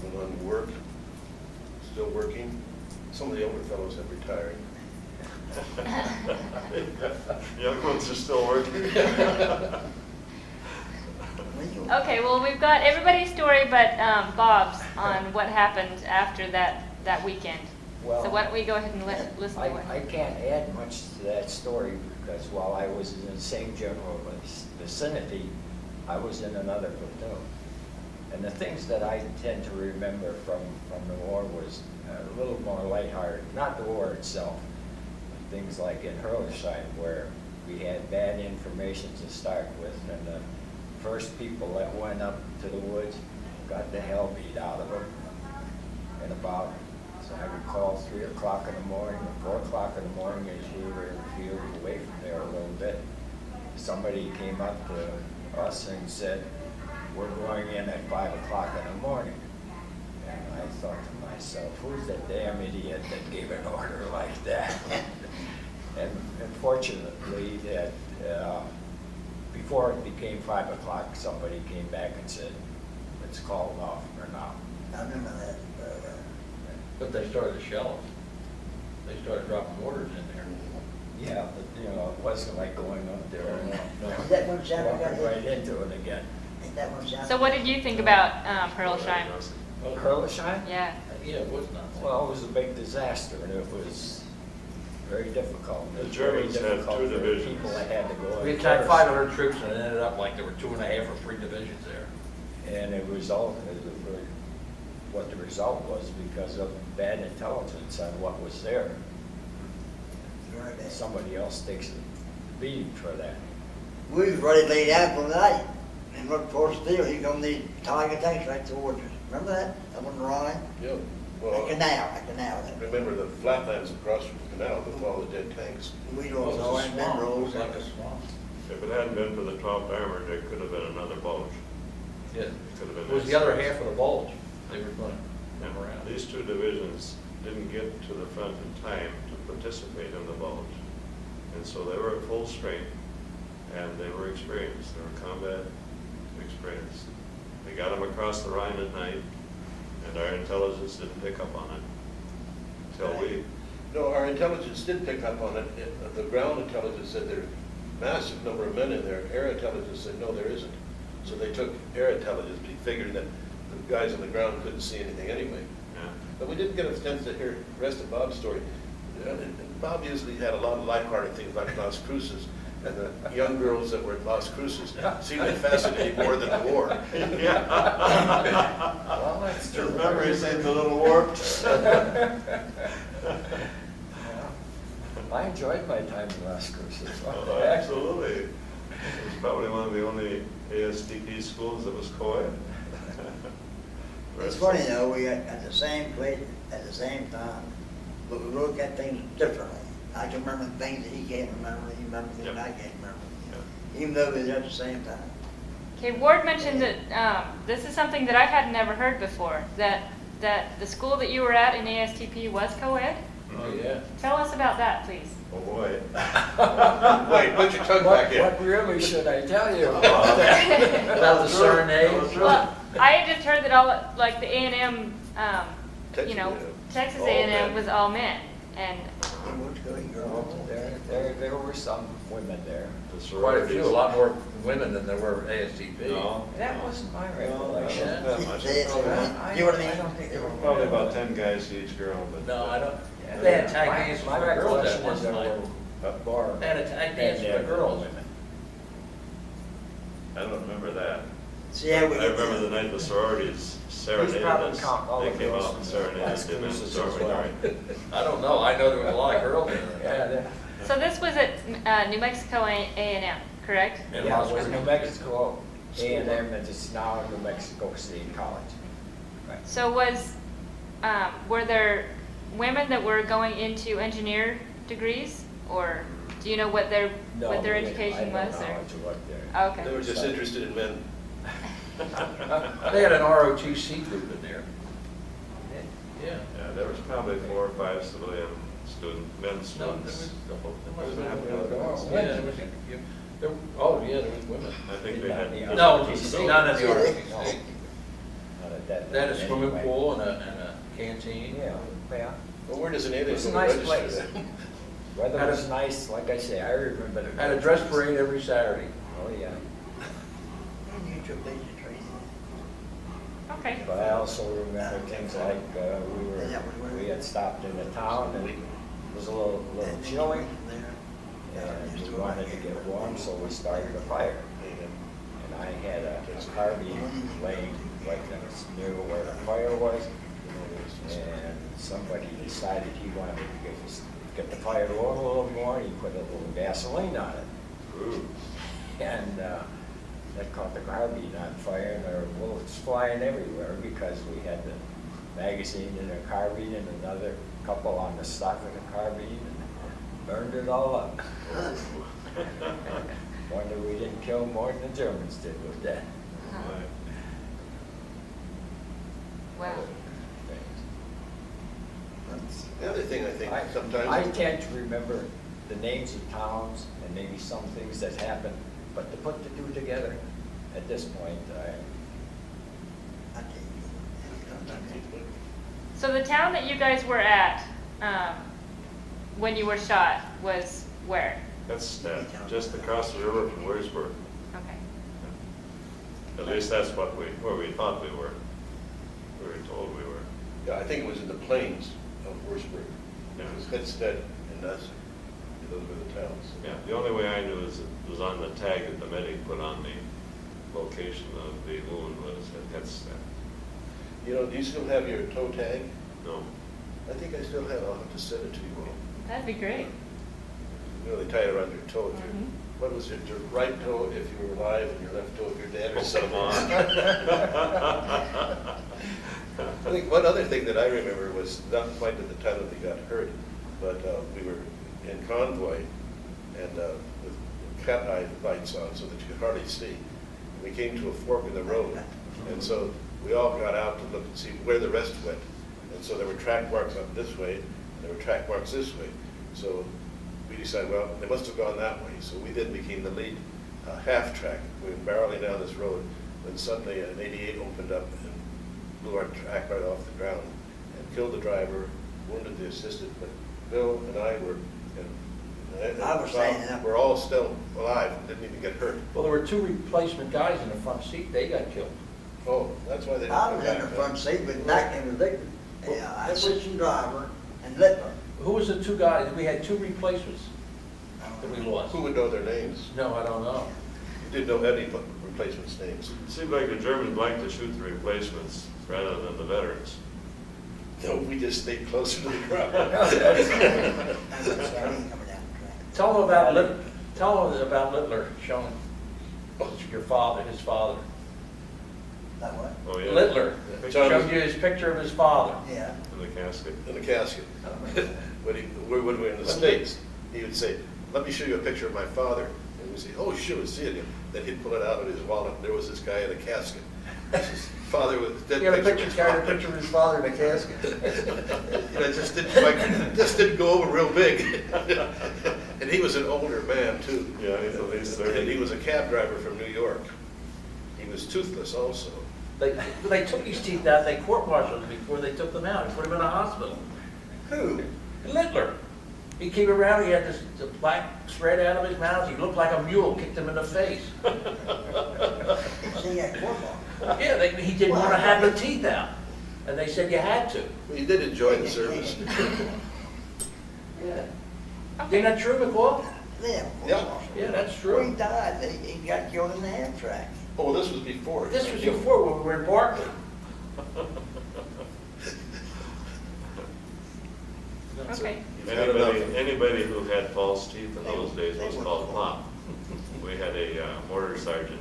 F: went on to work, still working. Some of the older fellows have retired.
D: Young ones are still working.
E: When you-
A: Okay, well, we've got everybody's story but Bob's on what happened after that weekend.
B: Well,
A: So why don't we go ahead and listen to
B: I
A: what?
B: can't add much to that story because while I was in the same general vicinity, I was in another platoon. And the things that I tend to remember from the war was a little more lighthearted, not the war itself. Things like in Herlisheim where we had bad information to start with, and the first people that went up to the woods got the hell beat out of them. And about, as I recall, 3 o'clock in the morning or 4 o'clock in the morning, as we were in the field away from there a little bit, somebody came up to us and said, "We're going in at 5 o'clock in the morning." And I thought to myself, who's that damn idiot that gave an order like that? And fortunately, that before it became 5 o'clock, somebody came back and said, "Let's call it off for now."
E: I remember that.
G: But they started shelling. They started dropping mortars in there.
B: Yeah, but it wasn't like going up there and
E: Is that when Shannon got
B: walking
E: hit?
B: right into it again.
E: Ain't that when Shannon?
A: So what did you think about Herlisheim?
B: Herlisheim?
A: Yeah.
G: Yeah, it was not.
B: Well, it was a big disaster, and it was very difficult. It
D: The
B: was very
D: Germans had
B: difficult
D: two
B: for the
D: divisions.
B: people that had to go in
G: We attacked
B: first.
G: 500 troops and it ended up like there were 2.5 or 3 divisions there.
B: And what the result was because of bad intelligence on what was there.
E: Right there.
B: Somebody else takes the beating for that.
E: We was ready to lay down for the night and look for steel. He come the Tiger tanks right towards us. Remember that? That wasn't right.
F: Yeah,
E: A
F: well,
E: canal, there.
F: remember the flatlands across from the canal with all the dead tanks.
E: We
G: It
E: don't
G: was
E: know
G: a
E: and
G: swamp.
E: then
G: It
E: rolls
G: was like a swamp.
D: If it hadn't been for the 12th Armor, there could have been another bulge.
G: Yeah.
D: It could have been.
G: It was the other half of the bulge. They were going
D: Yeah.
G: around.
D: These two divisions didn't get to the front in time to participate in the bulge. And so they were at full strength, and they were experienced. They were combat experienced. They got them across the Rhine at night, and our intelligence didn't pick up on it until we,
F: No, our intelligence did pick up on it. The ground intelligence said there's a massive number of men in there. Air intelligence said, no, there isn't. So they took air intelligence, figuring that the guys on the ground couldn't see anything anyway.
D: yeah.
F: But we didn't get a chance to hear the rest of Bob's story. And Bob usually had a lot of lighthearted things like Las Cruces, and the young girls that were at Las Cruces seemed to fascinate more than the war.
B: Well, that's
D: Your
B: true.
D: memory seems a little warped.
B: I enjoyed my time in Las Cruces.
D: Oh, absolutely. It was probably one of the only ASDP schools that was co-ed.
E: It's funny though, we at the same place at the same time, but we look at things differently. I can remember things that he can't remember, he remembers things
D: Yep.
E: I can't remember.
D: Yeah.
E: Even though we're at the same time.
A: Okay, Ward mentioned that this is something that I had never heard before, that the school that you were at in ASTP was co-ed?
G: Oh, yeah.
A: Tell us about that, please.
D: Oh, boy.
F: Wait, put your tongue back in.
B: What really should I tell you about that?
G: About the serenade.
A: Well, I had just heard that all, like the A&M,
F: Texas
A: you know,
F: A&M.
A: Texas
F: All
A: A&M
F: men.
A: was all men, and
E: He wants to go, he
B: Well,
E: goes.
B: there were some women there.
D: The
G: Quite a few, a
D: sororities.
G: lot more women than there were ASTP.
D: No.
B: That wasn't my
D: No,
B: recollection.
D: not that much.
E: Say it,
B: I-
E: you know what I mean?
B: I don't think there were
D: Probably about 10 guys to each girl, but.
G: No, I don't.
B: Yeah,
G: They had tag
B: my-
G: games for
B: my
G: the girls
B: recollection
G: at one
B: is there
G: time.
B: were more
G: They had a tag
B: men
G: dance for
B: there
G: the
B: than
G: girls.
B: women.
D: I don't remember that.
E: See how we
D: I
E: get
D: remember the
E: there.
D: night the sororities serenaded
B: probably
D: us.
B: count all
D: They
B: the
D: came
B: girls
D: out
B: from
D: and
B: the
D: serenaded
B: last
D: the men in
B: cruises as
D: sorority
B: well.
D: night.
G: I don't know, I know there was a lot of girls in
B: Yeah,
G: there.
A: so this was at New Mexico A&M, correct?
G: In
B: Yeah,
G: Las
B: it was
G: Vegas.
B: New Mexico A&M, and it's now New Mexico State College. Right.
A: So were there women that were going into engineer degrees, or do you know what their
B: No,
A: education was?
B: I
A: Or?
B: don't know what they're.
A: Oh,
F: They
A: okay.
F: were just interested in men.
G: They had an ROTC group in there. Yeah.
D: Yeah, there was probably 4 or 5 civilian men's
G: No, there was
D: students.
G: the whole, there
B: There
G: must have
B: was
G: been.
B: no girls.
G: Yeah, there was, oh, yeah, there was women.
D: I think they had.
B: Yeah.
G: No,
B: ROTC.
G: not in the
B: No,
G: ROTC.
B: not at that
G: They had a
B: time
G: swimming
B: anyway.
G: pool and a canteen.
B: Yeah, yeah.
F: Well, where does an
B: It
F: alien
B: was a
F: go
B: nice
F: register
B: place.
F: then?
B: Weather
G: Had a-
B: was nice, like I say, I remember. the
G: Had a dress parade every Saturday.
B: Oh, yeah.
E: Mutual basic training.
A: Okay.
B: But I also remember things like, we had stopped in the town and it was a little chilly. And we wanted to get warm, so we started a fire. And I had a carbine laying right near where the fire was. And somebody decided he wanted to get the fire going a little more, and he put a little gasoline on it.
D: Ooh.
B: And that caught the carbine on fire, and there were bullets flying everywhere because we had the magazine in a carbine and another couple on the stock of the carbine, and burned it all up. Wonder we didn't kill more than the Germans did with that.
A: Wow.
F: The other thing I think
B: I
F: sometimes,
B: tend to remember the names of towns and maybe some things that happened, but to put the two together at this point,
A: So the town that you guys were at when you were shot was where?
D: That's just across the river from Williamsburg.
A: Okay.
D: At least that's where we thought we were. We were told we were.
F: yeah, I think it was in the plains of Wurzburg.
D: Yeah.
F: It was Hempstead and us, those were the towns.
D: Yeah, the only way I knew is it was on the tag that the medic put on the location of the wound was at Hempstead.
F: You know, do you still have your toe tag?
D: No.
F: I think I still have, I'll have to send it to you.
A: That'd be great.
F: You know, they tie it around your toe. If
A: Mhm.
F: What was it, your right toe if you were alive and your left toe if you're dead or something? I think one other thing that I remember was not quite at the time that they got hurt, but we were in convoy and with cat eye lights on so that you could hardly see. We came to a fork in the road, and so we all got out to look and see where the rest went. And so there were track marks up this way, and there were track marks this way. So we decided, well, they must have gone that way. So we then became the lead half track. We were barreling down this road, when suddenly an 88 opened up and blew our track right off the ground and killed the driver, wounded the assistant. But Bill and I were, and
E: I was standing up.
F: we're all still alive, didn't even get hurt.
G: Well, there were two replacement guys in the front seat. They got killed.
F: Oh, that's why they didn't
E: I
F: come
E: was in
F: back.
E: the front seat, but back in the Lickford. Yeah, I assistant driver and Lickford.
G: Who was the two guys? We had two replacements that we lost.
F: Who would know their names?
G: No, I don't know.
F: You didn't know any replacements' names.
D: It seemed like the Germans liked to shoot the replacements rather than the veterans.
F: No, we just stayed closer to the crowd.
G: Tell them about Littler, Sean. Your father, his father.
E: That what?
D: Oh, yeah.
G: Littler showed you his picture of his father.
E: Yeah.
D: In the casket.
F: In the casket. When we were in the States, he would say, let me show you a picture of my father. And we'd say, oh, sure, see it. Then he'd pull it out of his wallet, and there was this guy in a casket. His father with a dead
G: He had a
F: picture
G: picture,
F: of his
G: carried a
F: father.
G: picture of his father in a casket.
F: You know, it just didn't go over real big. And he was an older man, too.
D: Yeah, he's at least 30.
F: And he was a cab driver from New York. He was toothless also.
G: They took his teeth out, they court-martialed him before they took them out, and put him in a hospital.
E: Who?
G: Littler. He came around, he had this the black spread out of his mouth, he looked like a mule, kicked him in the face.
E: See, that football.
G: Yeah, he didn't want to have the teeth out, and they said you had to.
F: Well, he did enjoy the service.
G: Yeah. Isn't that true, McCall?
E: Yeah.
G: Yeah, that's
E: Before he
G: true.
E: died, he got killed in the half track.
F: Oh, this was before.
G: This was before when we were in Barkley.
A: Okay.
F: You've had enough.
D: Anybody who had false teeth in those days was called plop. we had a mortar sergeant,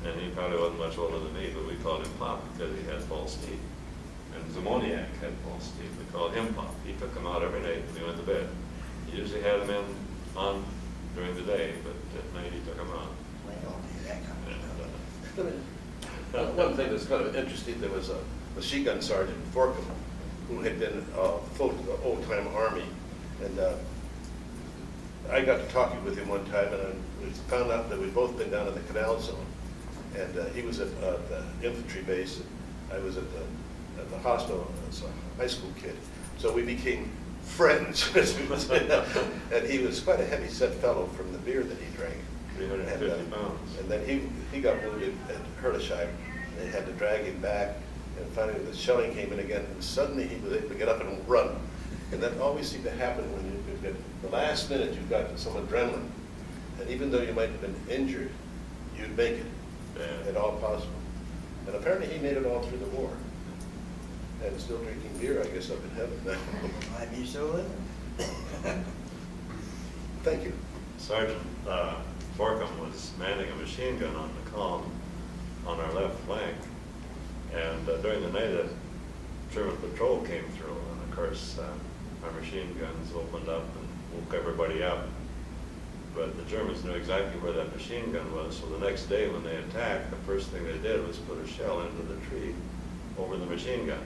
D: and he probably wasn't much older than me, but we called him Pop because he had false teeth. And Zamoniak had false teeth. We called him Pop. He took them out every night when he went to bed. He usually had them on during the day, but at night he took them out.
E: Well, that kind of stuff.
F: One thing that's kind of interesting, there was a machine gun sergeant in Forkham who had been old-time Army, and I got to talking with him one time, and we found out that we'd both been down in the Canal Zone, and he was at the infantry base, and I was at the hospital as a high school kid. So we became friends, and he was quite a heavy-set fellow from the beer that he drank.
D: 350 pounds.
F: And then he got wounded at Hertesheim. They had to drag him back, and finally the shelling came in again, and suddenly he was able to get up and run. And that always seemed to happen when you get the last minute you've got some adrenaline, and even though you might have been injured, you'd make it at all possible. And apparently he made it all through the war, and still drinking beer, I guess, up in heaven now.
E: Might be so living.
F: Thank you.
D: Sergeant Forkham was manning a machine gun on the column on our left flank, and during the night a German patrol came through, and of course our machine guns opened up and woke everybody up. But the Germans knew exactly where that machine gun was, so the next day when they attacked, the first thing they did was put a shell into the tree over the machine gun.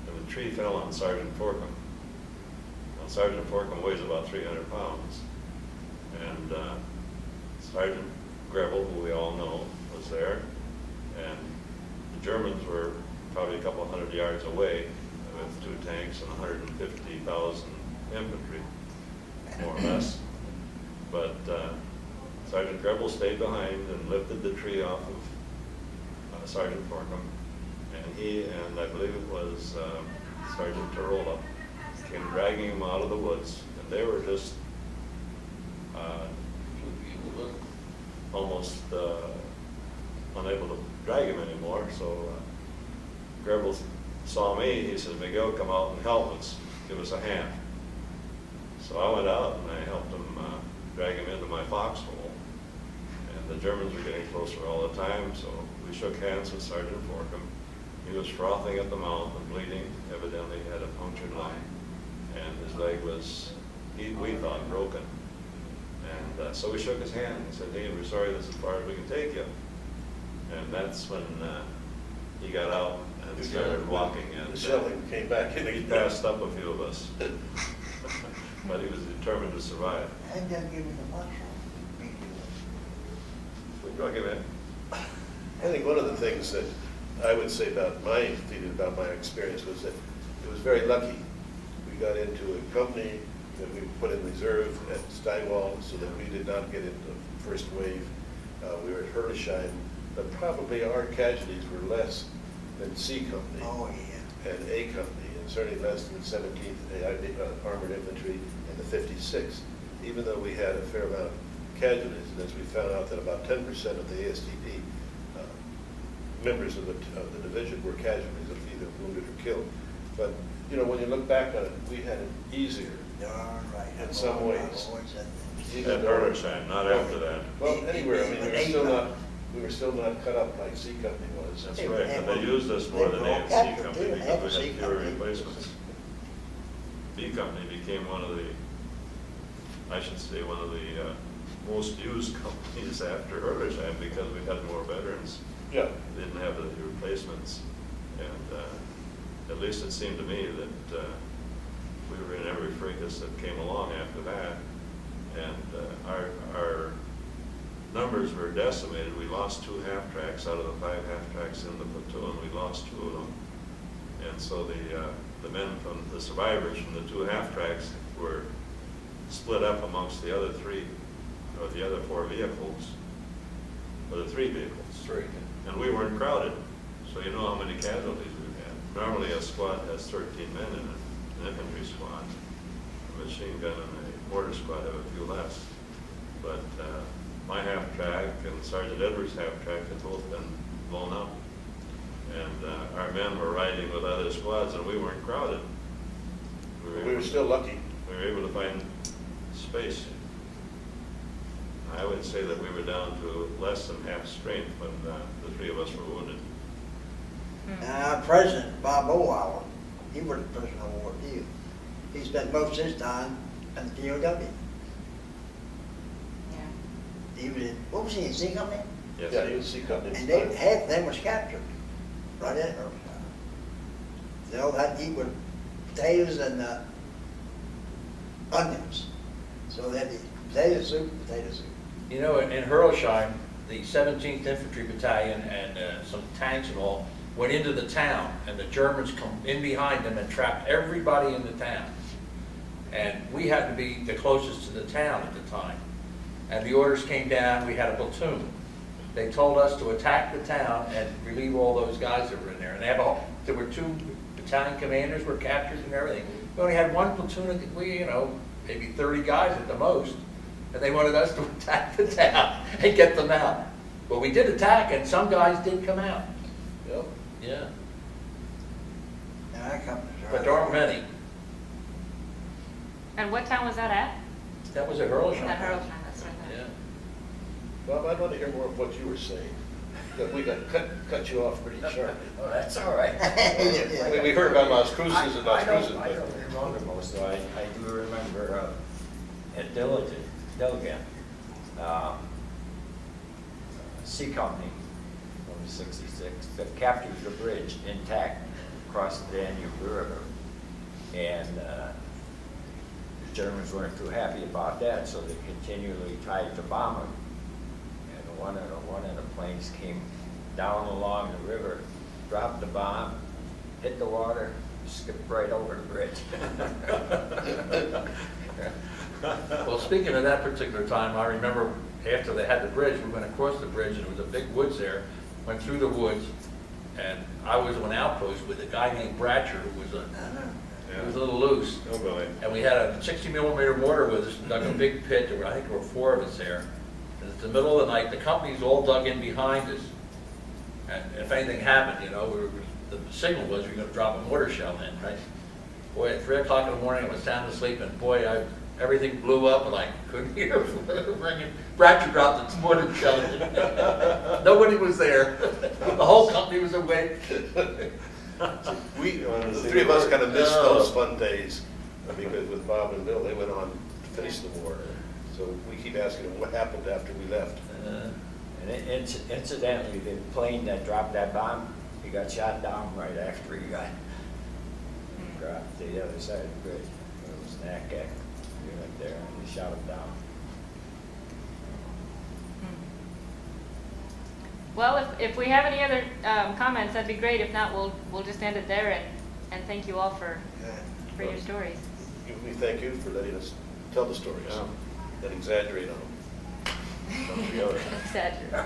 D: And the tree fell on Sergeant Forkham. Now, Sergeant Forkham weighs about 300 pounds. And Sergeant Grevel, who we all know, was there. And the Germans were probably a couple hundred yards away with 2 tanks and 150,000 infantry, more or less. But Sergeant Grevel stayed behind and lifted the tree off of Sergeant Forkham. And he, and I believe it was Sergeant Tarola, came dragging him out of the woods. And they were just almost unable to drag him anymore. So Grevel saw me. He said, "Miguel, come out and help us. Give us a hand." So I went out and I helped him drag him into my foxhole. And the Germans were getting closer all the time, so we shook hands with Sergeant Forkham. He was frothing at the mouth and bleeding. Evidently he had a punctured leg, and his leg was, we thought, broken. And so we shook his hand and said, "Hey, we're sorry, this is as far as we can take you." And that's when he got out and started walking. And
F: the shelling came back in
D: he
F: again.
D: passed up a few of us. But he was determined to survive.
E: And then give him the mushroom.
D: We drug him in.
F: I think one of the things that I would say about my feeling about my experience was that it was very lucky. We got into a company that we put in reserve at Steinwall so that we did not get into the first wave. We were at Hertesheim, but probably our casualties were less than C Company
E: Oh, yeah.
F: and A Company, and certainly less than 17th AIB Armored Infantry and the 56th, even though we had a fair amount of casualties. And as we found out that about 10% of the ASTP members of the division were casualties of either wounded or killed. But, you know, when you look back on it, we had it easier.
E: Darn right.
F: In some ways.
D: At Hertesheim, not after that.
F: Well, anywhere, I mean, we were still not cut up like C Company was.
D: That's right, and they used us more than A and C Company because we had fewer replacements. B Company became one of the, I should say, one of the most used companies after Hertesheim because we had more veterans.
F: Yeah.
D: Didn't have the replacements. And at least it seemed to me that we were in every fracas that came along after that. And our numbers were decimated. We lost 2 half-tracks out of the 5 half-tracks in the platoon. We lost 2 of them. And so the men from the survivors from the 2 half-tracks were split up amongst the other 3, or the other 4 vehicles, or the 3 vehicles.
F: 3.
D: And we weren't crowded, so you know how many casualties we've had. Normally a squad has 13 men in it, an infantry squad. A machine gun and a mortar squad have a few less. But my half-track and Sergeant Edwards' half-track had both been blown up. And our men were riding with other squads, and we weren't crowded.
F: We were still lucky.
D: We were able to find space. I would would say that we were down to less than half strength when the three of us were wounded.
E: Our president, Bob O'Weiler, he was a prisoner of war too. He spent most of his time at the POW.
A: Yeah.
E: He was in, what was he, in C Company?
D: Yes,
F: Yeah, he was C Company.
E: And they, half of them was captured, right at her. They all had to eat with potatoes and onions. So they had the potato soup.
G: You know, in Herlesheim, the 17th Infantry Battalion and some tanks and all went into the town, and the Germans come in behind them and trapped everybody in the town. And we had to be the closest to the town at the time. And the orders came down, we had a platoon. They told us to attack the town and relieve all those guys that were in there. And there were 2 battalion commanders were captured and everything. We only had 1 platoon, maybe 30 guys at the most. And they wanted us to attack the town and get them out. But we did attack, and some guys did come out.
F: Yep.
G: Yeah,
E: Now that company's right.
G: but there aren't many.
A: And what town was that at?
G: That was at Herlesheim.
A: At Herlesheim, that's right.
G: Yeah.
F: Bob, I'd want to hear more of what you were saying. That we got cut you off pretty sharp.
B: Oh, that's all right.
F: We heard about Las Cruces and Las
B: I don't
F: Cruces, but
B: remember most, though. I do remember at Dilligan, C Company, from 66, that captured the bridge intact across the Danube River. And the Germans weren't too happy about that, so they continually tried to bomb them. And one of the planes came down along the river, dropped the bomb, hit the water, skipped right over the bridge.
G: Well, speaking of that particular time, I remember after they had the bridge, we went across the bridge, and there was a big woods there, went through the woods, and I was on outpost with a guy named Bratcher, who was a little loose.
D: Oh, boy.
G: And we had a 60 millimeter mortar with us, dug a big pit. I think there were 4 of us there. And at the middle of the night, the companies all dug in behind us. And if anything happened, the signal was we were going to drop a mortar shell in, right? Boy, at 3 o'clock in the morning, I was sound asleep, and boy, everything blew up, and I couldn't hear ringing. Bratcher dropped its mortar shell in. Nobody was there. The whole company was awake.
F: the 3 of us kind of missed those fun days because with Bob and Bill, they went on to finish the war. So we keep asking them what happened after we left.
B: And incidentally, the plane that dropped that bomb, he got shot down right after he got dropped to the other side of the bridge. It was an ACAC unit there, and he shot him down.
A: Well, if we have any other comments, that'd be great. If not, we'll just end it there, and thank you all for your stories.
F: We thank you for letting us tell the stories and exaggerate on them.
A: Exaggerate.